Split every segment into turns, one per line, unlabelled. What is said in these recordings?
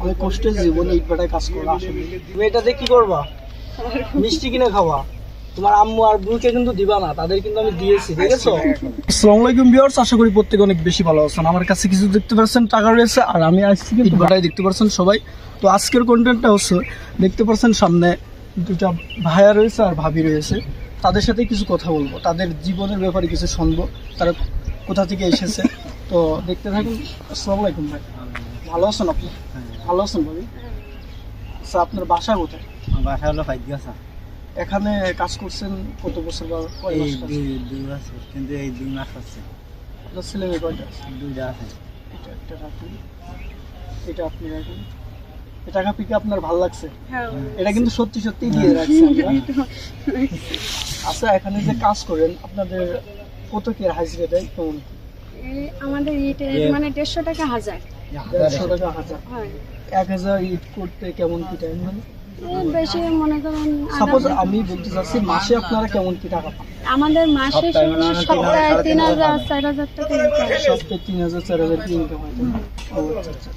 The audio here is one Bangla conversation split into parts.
আমি কষ্টের জীবনে ইটভাটায় কাজ করা আসলে তুমি এটাতে কি করবা? মিষ্টি কিনে খাওয়া। তোমার আম্মু আর বুকে কিন্তু দিবা না, তাদের কিন্তু আমি দিয়েছি, ঠিক আছে? আসসালামু আলাইকুম ভিউয়ার্স, আশা করি প্রত্যেকে অনেক বেশি ভালো আছেন। আমার কাছে কিছু দেখতে পাচ্ছেন টাকা রয়েছে, আর আমি আসছি ইটভাটায়, দেখতে পাচ্ছেন সবাই। তো আজকের কন্টেন্টটা হচ্ছে, দেখতে পাচ্ছেন সামনে দুটা ভাইয়া রয়েছে আর ভাবি রয়েছে, তাদের সাথে কিছু কথা বলবো, তাদের জীবনের ব্যাপারে কিছু শুনবো, তারা কোথা থেকে এসেছে। তো দেখতে থাকুন। আসসালামু আলাইকুম ভাই, ভালো আছেন আপনি? ভালো আছেন ভাবি? আচ্ছা, আপনার বাসা কোথায়?
বাসা হলো ফাইগাছা।
এখানে কাজ করছেন কত বছর বা কয় মাস?
দুই বছর, কিন্তু এই 2 মাস হচ্ছে।
আপনার ছেলে মেয়ে কয়টা আছে?
2টা আছে।
এটা একটা রাখুন, এটা আপনি রাখুন। এই টাকা পিকে আপনার ভালো লাগছে? এটা কিন্তু সত্যি সত্যি দিয়ে রাখছেন। আচ্ছা, এখানে যে কাজ করেন আপনাদের কত কি হাজিরা দেয়? কেমন?
আমাদের ইট মানে 150 টাকা হাজার।
150 টাকা হাজার। 1000 ইট করতে কেমন কি টাইম হয়?
বেশি মনে করেন,
সাপোজ আমি বলতে চাচ্ছি মাসে আপনারা কেমন কি টাকা পান?
আমাদের মাসে সপ্তাহে 3000 4000 টাকা ইনকাম।
সপ্তাহে 3000 4000 কি ইনকাম হয়? ও আচ্ছা আচ্ছা।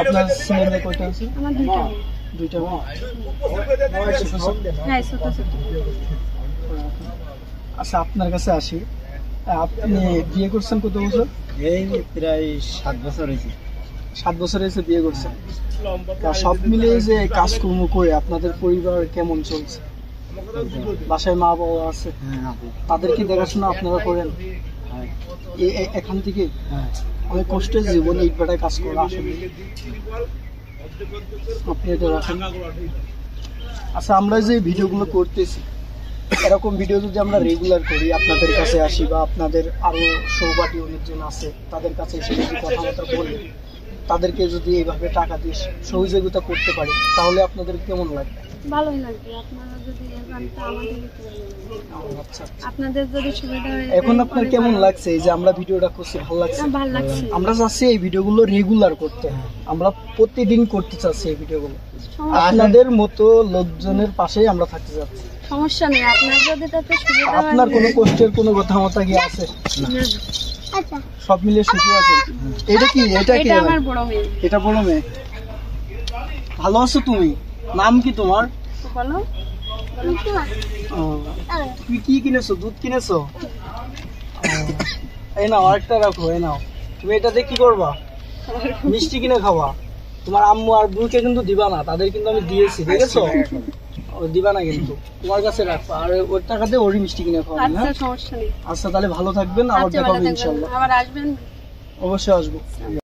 আপনার ছেলে মেয়ে কয়টা আছে?
আমার দুইটা।
দুইটা?
হ্যাঁ, ছোট ছোট।
আচ্ছা, আপনার কাছে আসি, আপনি বিয়ে করছেন কত বছর?
এই প্রায় 7 বছর হয়েছে।
7 বছর হয়েছে বিয়ে করছেন। তা সব মিলিয়ে যে কাজকর্ম করে আপনাদের পরিবার কেমন চলছে? বাসায় মা বাবা আছে, তাদের কি দেখাশোনা আপনারা করেন? এখান থেকে অনেক কষ্টের জীবনে ইটভাটায় কাজ করা আসলে আপনি এটা রাখেন। আচ্ছা, আমরা যে ভিডিওগুলো করতেছি, এরকম ভিডিও যদি আমরা রেগুলার করি, আপনাদের কাছে আসি বা আপনাদের আরো সহপাঠী অনেকজন আছে তাদের কাছে এসে যদি কথাবার্তা বলি, তাদেরকে যদি এইভাবে টাকা দিয়ে সহযোগিতা করতে পারি, তাহলে আপনাদের কেমন লাগবে?
ভালোই লাগবে। আপনারা যদি এখানটা আমাদের
আচ্ছা,
আপনাদের যদি সুবিধা হয়।
এখন আপনার কেমন লাগছে এই যে আমরা ভিডিওটা করছি? ভালো লাগছে?
ভালো লাগছে।
আমরা চাচ্ছি এই ভিডিওগুলো রেগুলার করতে, আমরা প্রতিদিন করতে চাচ্ছি এই ভিডিওগুলো। আপনাদের মতো লোকজনের পাশেই আমরা থাকতে যাচ্ছি।
সমস্যা নেই, আপনার যদি তাতে সুবিধা হয়।
আপনার কোনো কষ্টের কোনো কথা মতো কি আছে?
আচ্ছা,
সব মিলিয়ে সুখী আছেন? এটা কি? এটা কি?
এটা আমার বড় মেয়ে।
এটা বড় মেয়ে। ভালো আছো তুমি? নাম কি তোমার?
বলো।
তুমি কি কিনেছো? দুধ কিনেছো? এই নাও, আরেকটা রাখো, এই নাও। তুমি এটাতে কি করবা? মিষ্টি কিনে খাওয়া। তোমার আম্মু আর বুকে কিন্তু দিবা না, তাদের কিন্তু আমি দিয়েছি, ঠিক আছে? দিবা না কিন্তু, তোমার কাছে রাখবা, আর ওর টাকাতে ওরই মিষ্টি কিনে খাওয়া।
আচ্ছা, সমস্যা নেই।
আচ্ছা, তাহলে ভালো থাকবেন, আবার দেখা হবে ইনশাআল্লাহ।
আবার আসবেন?
অবশ্যই আসবো।